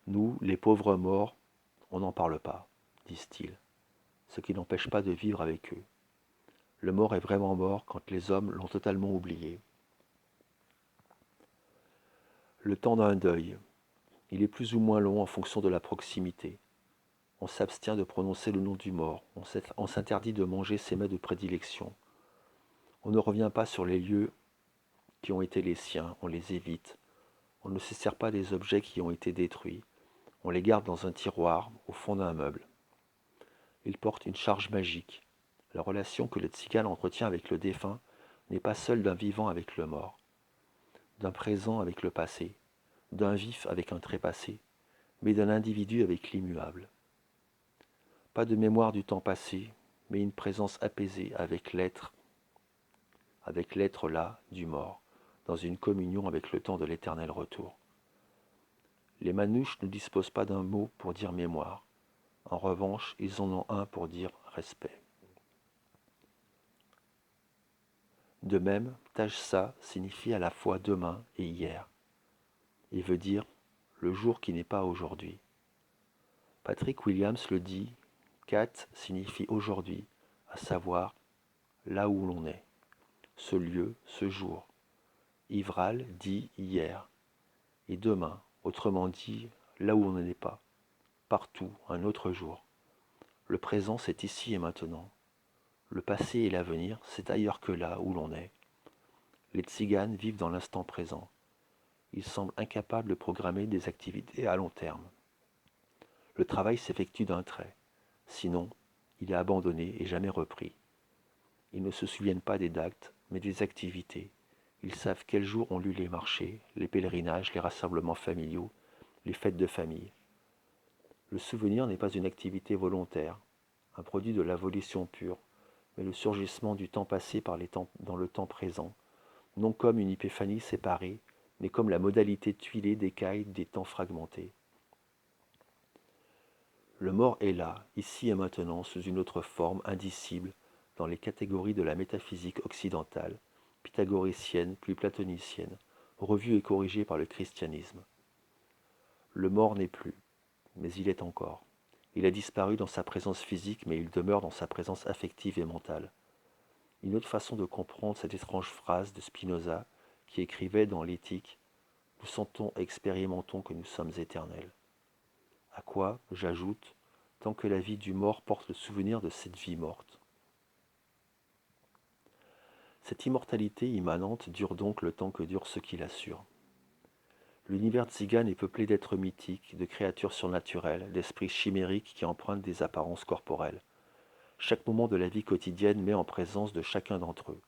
Nous, les pauvres morts, on n'en parle pas, disent-ils, ce qui n'empêche pas de vivre avec eux. Le mort est vraiment mort quand les hommes l'ont totalement oublié. Le temps d'un deuil, il est plus ou moins long en fonction de la proximité. On s'abstient de prononcer le nom du mort, on s'interdit de manger ses mets de prédilection. On ne revient pas sur les lieux qui ont été les siens, on les évite. On ne se sert pas des objets qui ont été détruits, on les garde dans un tiroir, au fond d'un meuble. Ils portent une charge magique. La relation que le tzigane entretient avec le défunt n'est pas celle d'un vivant avec le mort, d'un présent avec le passé, d'un vif avec un trépassé, mais d'un individu avec l'immuable. Pas de mémoire du temps passé, mais une présence apaisée avec l'être là du mort, dans une communion avec le temps de l'éternel retour. Les manouches ne disposent pas d'un mot pour dire mémoire. En revanche, ils en ont un pour dire respect. De même, Tajsa signifie à la fois demain et hier, et veut dire le jour qui n'est pas aujourd'hui. Patrick Williams le dit, Kat signifie aujourd'hui, à savoir là où l'on est, ce lieu, ce jour. Ivral dit hier, et demain, autrement dit là où on n'est pas, partout, un autre jour. Le présent, c'est ici et maintenant. Le passé et l'avenir, c'est ailleurs que là où l'on est. Les tziganes vivent dans l'instant présent. Ils semblent incapables de programmer des activités à long terme. Le travail s'effectue d'un trait. Sinon, il est abandonné et jamais repris. Ils ne se souviennent pas des dates, mais des activités. Ils savent quels jours ont lieu les marchés, les pèlerinages, les rassemblements familiaux, les fêtes de famille. Le souvenir n'est pas une activité volontaire, un produit de l'évolution pure, mais le surgissement du temps passé dans le temps présent, non comme une épiphanie séparée, mais comme la modalité tuilée d'écailles des temps fragmentés. Le mort est là, ici et maintenant, sous une autre forme indicible, dans les catégories de la métaphysique occidentale, pythagoricienne puis platonicienne, revue et corrigée par le christianisme. Le mort n'est plus, mais il est encore. Il a disparu dans sa présence physique, mais il demeure dans sa présence affective et mentale. Une autre façon de comprendre cette étrange phrase de Spinoza, qui écrivait dans l'Éthique « Nous sentons et expérimentons que nous sommes éternels ». À quoi, j'ajoute, tant que la vie du mort porte le souvenir de cette vie morte. Cette immortalité immanente dure donc le temps que durent ceux qui l'assurent. L'univers tzigane est peuplé d'êtres mythiques, de créatures surnaturelles, d'esprits chimériques qui empruntent des apparences corporelles. Chaque moment de la vie quotidienne met en présence de chacun d'entre eux.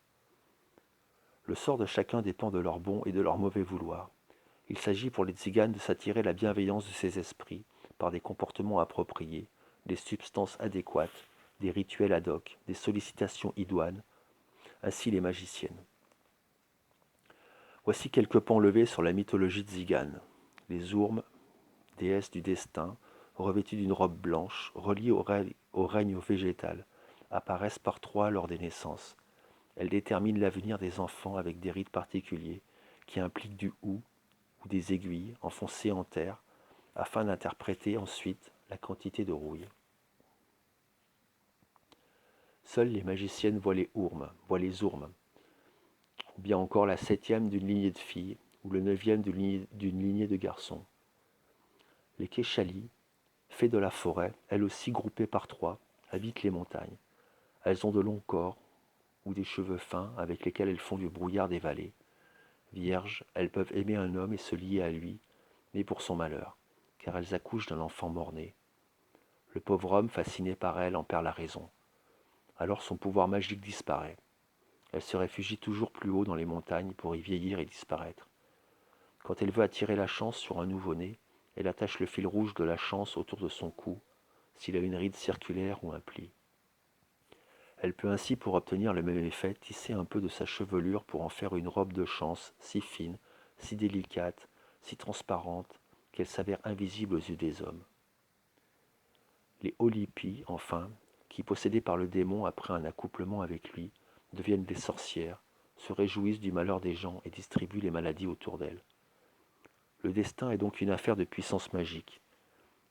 Le sort de chacun dépend de leur bon et de leur mauvais vouloir. Il s'agit pour les tziganes de s'attirer la bienveillance de ces esprits par des comportements appropriés, des substances adéquates, des rituels ad hoc, des sollicitations idoines, ainsi les magiciennes. Voici quelques pans levés sur la mythologie tzigane. Les Ourmes, déesses du destin, revêtues d'une robe blanche, reliées au règne végétal, apparaissent par trois lors des naissances. Elles déterminent l'avenir des enfants avec des rites particuliers qui impliquent du hou ou des aiguilles enfoncées en terre afin d'interpréter ensuite la quantité de rouille. Seules les magiciennes voient les ourmes, ou bien encore la septième d'une lignée de filles, ou le neuvième d'une lignée de garçons. Les Kéchalis, fées de la forêt, elles aussi groupées par trois, habitent les montagnes. Elles ont de longs corps ou des cheveux fins avec lesquels elles font du brouillard des vallées. Vierges, elles peuvent aimer un homme et se lier à lui, mais pour son malheur, car elles accouchent d'un enfant mort-né. Le pauvre homme, fasciné par elles, en perd la raison. Alors son pouvoir magique disparaît. Elle se réfugie toujours plus haut dans les montagnes pour y vieillir et disparaître. Quand elle veut attirer la chance sur un nouveau-né, elle attache le fil rouge de la chance autour de son cou, s'il a une ride circulaire ou un pli. Elle peut ainsi, pour obtenir le même effet, tisser un peu de sa chevelure pour en faire une robe de chance si fine, si délicate, si transparente, qu'elle s'avère invisible aux yeux des hommes. Les Olipis, enfin, qui, possédées par le démon après un accouplement avec lui, deviennent des sorcières, se réjouissent du malheur des gens et distribuent les maladies autour d'elles. Le destin est donc une affaire de puissance magique.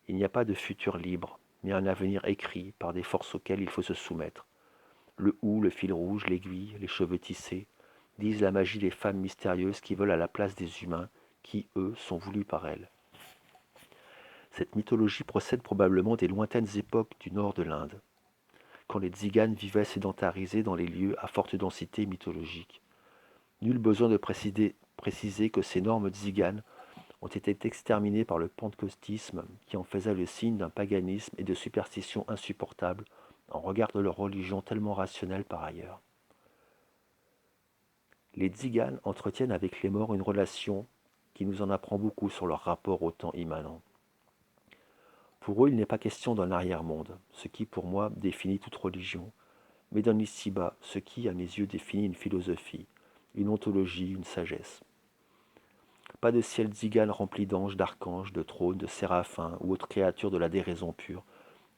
Il n'y a pas de futur libre, mais un avenir écrit par des forces auxquelles il faut se soumettre. Le hou, le fil rouge, l'aiguille, les cheveux tissés, disent la magie des femmes mystérieuses qui veulent à la place des humains, qui, eux, sont voulus par elles. Cette mythologie procède probablement des lointaines époques du nord de l'Inde, quand les tziganes vivaient sédentarisés dans les lieux à forte densité mythologique. Nul besoin de préciser que ces normes tziganes ont été exterminés par le pentecostisme qui en faisait le signe d'un paganisme et de superstitions insupportables en regard de leur religion tellement rationnelle par ailleurs. Les tziganes entretiennent avec les morts une relation qui nous en apprend beaucoup sur leur rapport au temps immanent. Pour eux, il n'est pas question d'un arrière-monde, ce qui pour moi définit toute religion, mais d'un ici-bas, ce qui, à mes yeux, définit une philosophie, une ontologie, une sagesse. Pas de ciel tzigane rempli d'anges, d'archanges, de trônes, de séraphins ou autres créatures de la déraison pure,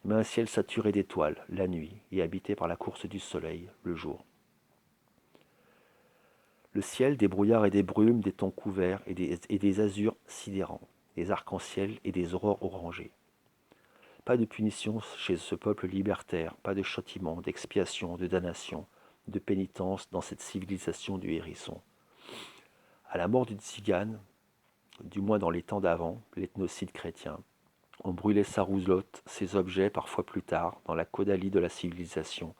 mais un ciel saturé d'étoiles, la nuit, et habité par la course du soleil, le jour. Le ciel, des brouillards et des brumes, des temps couverts et des azurs sidérants, des arcs-en-ciel et des aurores orangées. Pas de punition chez ce peuple libertaire, pas de châtiment, d'expiation, de damnation, de pénitence dans cette civilisation du hérisson. À la mort du tzigane, du moins dans les temps d'avant, l'ethnocide chrétien, on brûlait sa roulotte, ses objets, parfois plus tard, dans la caudalie de la civilisation,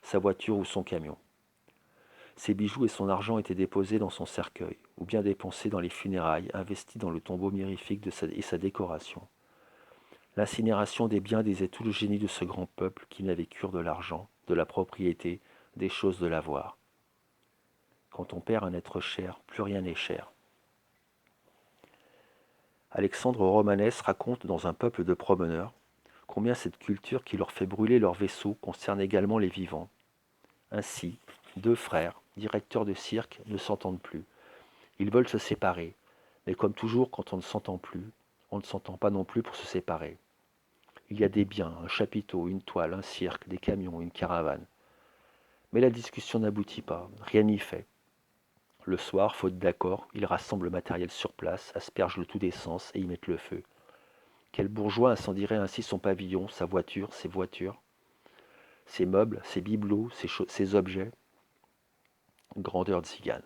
sa voiture ou son camion. Ses bijoux et son argent étaient déposés dans son cercueil, ou bien dépensés dans les funérailles, investis dans le tombeau mirifique et sa décoration. L'incinération des biens disait tout le génie de ce grand peuple qui n'avait cure de l'argent, de la propriété, des choses de l'avoir. Quand on perd un être cher, plus rien n'est cher. Alexandre Romanès raconte dans Un peuple de promeneurs combien cette culture qui leur fait brûler leurs vaisseaux concerne également les vivants. Ainsi, deux frères, directeurs de cirque, ne s'entendent plus. Ils veulent se séparer, mais comme toujours quand on ne s'entend plus, on ne s'entend pas non plus pour se séparer. Il y a des biens, un chapiteau, une toile, un cirque, des camions, une caravane. Mais la discussion n'aboutit pas, rien n'y fait. Le soir, faute d'accord, ils rassemblent le matériel sur place, aspergent le tout d'essence et y mettent le feu. Quel bourgeois incendierait ainsi son pavillon, sa voiture, ses voitures, ses meubles, ses bibelots, ses objets? Grandeur tzigane.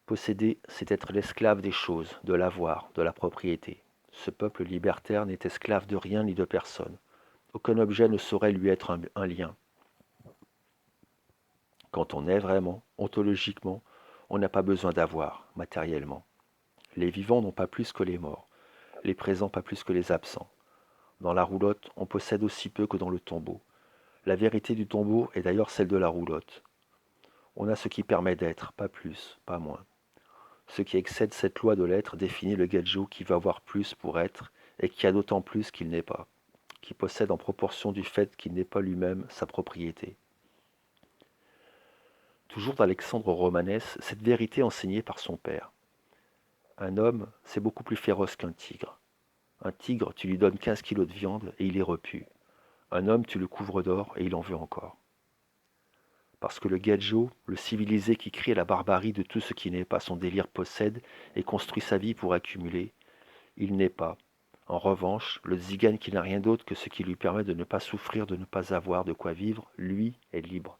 Posséder, c'est être l'esclave des choses, de l'avoir, de la propriété. Ce peuple libertaire n'est esclave de rien ni de personne. Aucun objet ne saurait lui être un lien. Quand on est vraiment, ontologiquement, on n'a pas besoin d'avoir, matériellement. Les vivants n'ont pas plus que les morts, les présents pas plus que les absents. Dans la roulotte, on possède aussi peu que dans le tombeau. La vérité du tombeau est d'ailleurs celle de la roulotte. On a ce qui permet d'être, pas plus, pas moins. Ce qui excède cette loi de l'être définit le gadjo qui veut avoir plus pour être et qui a d'autant plus qu'il n'est pas, qui possède en proportion du fait qu'il n'est pas lui-même sa propriété. Toujours d'Alexandre Romanès, cette vérité enseignée par son père. Un homme, c'est beaucoup plus féroce qu'un tigre. Un tigre, tu lui donnes 15 kilos de viande et il est repu. Un homme, tu le couvres d'or et il en veut encore. Parce que le gadjo, le civilisé qui crie à la barbarie de tout ce qui n'est pas son délire possède et construit sa vie pour accumuler, il n'est pas. En revanche, le tzigane qui n'a rien d'autre que ce qui lui permet de ne pas souffrir, de ne pas avoir de quoi vivre, lui est libre.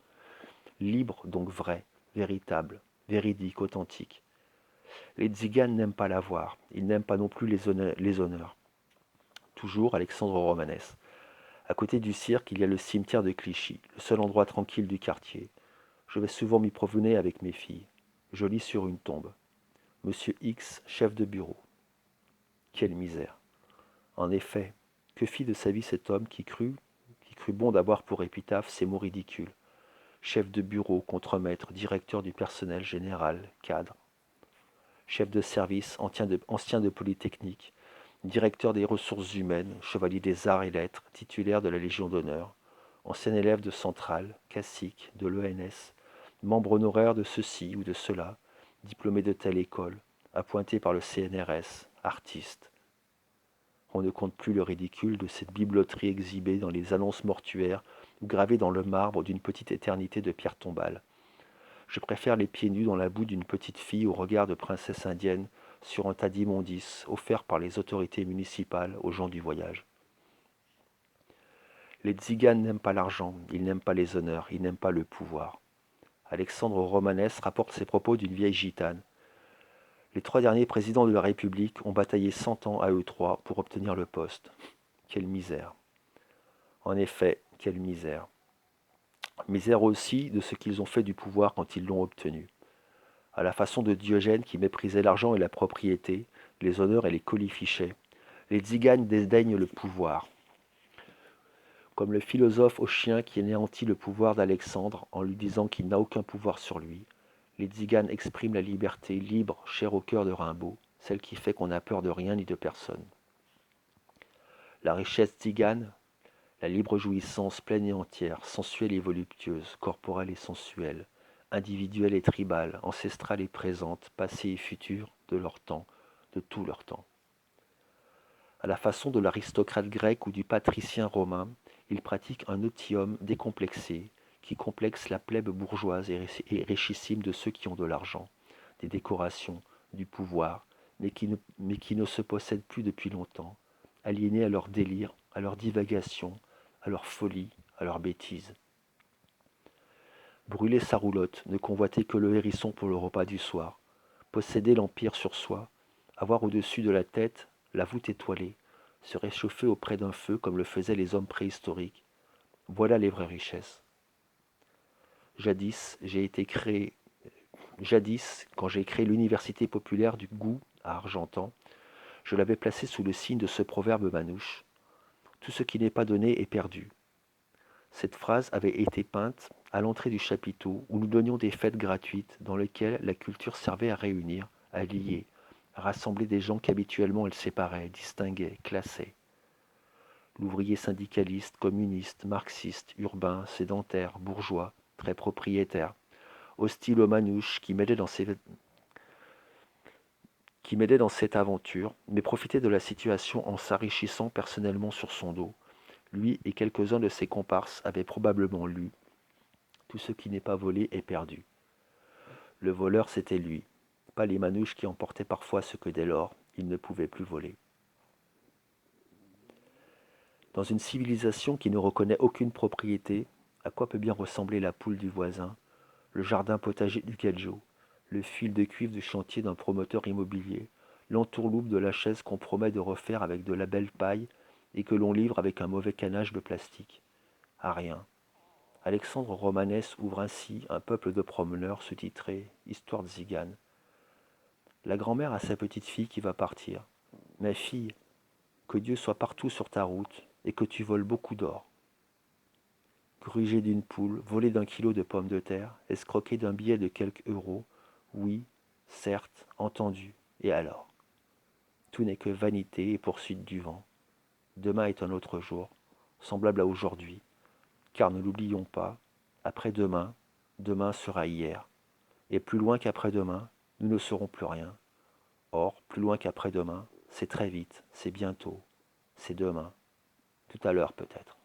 Libre, donc vrai, véritable, véridique, authentique. Les tziganes n'aiment pas l'avoir, ils n'aiment pas non plus les honneurs. Toujours Alexandre Romanès. À côté du cirque, il y a le cimetière de Clichy, le seul endroit tranquille du quartier. Je vais souvent m'y promener avec mes filles. Je lis sur une tombe. Monsieur X, chef de bureau. Quelle misère. En effet, que fit de sa vie cet homme qui crut bon d'avoir pour épitaphe ces mots ridicules? Chef de bureau, contremaître, directeur du personnel général, cadre. Chef de service, ancien de Polytechnique, directeur des ressources humaines, chevalier des arts et lettres, titulaire de la Légion d'honneur, ancien élève de Centrale, cacique, de l'ENS, membre honoraire de ceci ou de cela, diplômé de telle école, appointé par le CNRS, artiste. On ne compte plus le ridicule de cette bibloterie exhibée dans les annonces mortuaires ou gravée dans le marbre d'une petite éternité de pierre tombale. Je préfère les pieds nus dans la boue d'une petite fille au regard de princesse indienne sur un tas d'immondices offert par les autorités municipales aux gens du voyage. Les tziganes n'aiment pas l'argent, ils n'aiment pas les honneurs, ils n'aiment pas le pouvoir. Alexandre Romanès rapporte ces propos d'une vieille gitane. Les 3 derniers présidents de la République ont bataillé 100 ans à eux 3 pour obtenir le poste. Quelle misère. En effet, quelle misère. Misère aussi de ce qu'ils ont fait du pouvoir quand ils l'ont obtenu. À la façon de Diogène qui méprisait l'argent et la propriété, les honneurs et les colifichets, les tziganes dédaignent le pouvoir. Comme le philosophe au chien qui anéantit le pouvoir d'Alexandre en lui disant qu'il n'a aucun pouvoir sur lui, les tziganes expriment la liberté libre, chère au cœur de Rimbaud, celle qui fait qu'on n'a peur de rien ni de personne. La richesse tzigane, la libre jouissance pleine et entière, sensuelle et voluptueuse, corporelle et sensuelle, individuelle et tribale, ancestrale et présente, passée et future, de leur temps, de tout leur temps. À la façon de l'aristocrate grec ou du patricien romain, ils pratiquent un otium décomplexé, qui complexe la plèbe bourgeoise et richissime de ceux qui ont de l'argent, des décorations, du pouvoir, mais qui ne se possèdent plus depuis longtemps, aliénés à leur délire, à leur divagation, à leur folie, à leur bêtise. Brûler sa roulotte, ne convoiter que le hérisson pour le repas du soir, posséder l'empire sur soi, avoir au-dessus de la tête la voûte étoilée, se réchauffer auprès d'un feu comme le faisaient les hommes préhistoriques. Voilà les vraies richesses. Jadis, quand j'ai créé l'université populaire du goût à Argentan, je l'avais placée sous le signe de ce proverbe manouche. Tout ce qui n'est pas donné est perdu. Cette phrase avait été peinte à l'entrée du chapiteau où nous donnions des fêtes gratuites dans lesquelles la culture servait à réunir, à lier, à rassembler des gens qu'habituellement elle séparait, distinguait, classait. L'ouvrier syndicaliste, communiste, marxiste, urbain, sédentaire, bourgeois, très propriétaire, hostile aux manouches qui m'aidait dans cette aventure, mais profitait de la situation en s'enrichissant personnellement sur son dos. Lui et quelques-uns de ses comparses avaient probablement lu tout ce qui n'est pas volé est perdu. Le voleur, c'était lui, pas les manouches qui emportaient parfois ce que dès lors, ils ne pouvaient plus voler. Dans une civilisation qui ne reconnaît aucune propriété, à quoi peut bien ressembler la poule du voisin, le jardin potager du Gadjo, le fil de cuivre du chantier d'un promoteur immobilier, l'entourloupe de la chaise qu'on promet de refaire avec de la belle paille et que l'on livre avec un mauvais canage de plastique? À rien. Alexandre Romanès ouvre ainsi un peuple de promeneurs sous-titré Histoire de Zigane. La grand-mère a sa petite-fille qui va partir. Ma fille, que Dieu soit partout sur ta route et que tu voles beaucoup d'or. Gruger d'une poule, voler d'un kilo de pommes de terre, escroquer d'un billet de quelques euros, oui, certes, entendu, et alors? Tout n'est que vanité et poursuite du vent. Demain est un autre jour, semblable à aujourd'hui, car ne l'oublions pas, après-demain, demain sera hier, et plus loin qu'après-demain, nous ne serons plus rien. Or, plus loin qu'après-demain, c'est très vite, c'est bientôt, c'est demain, tout à l'heure peut-être.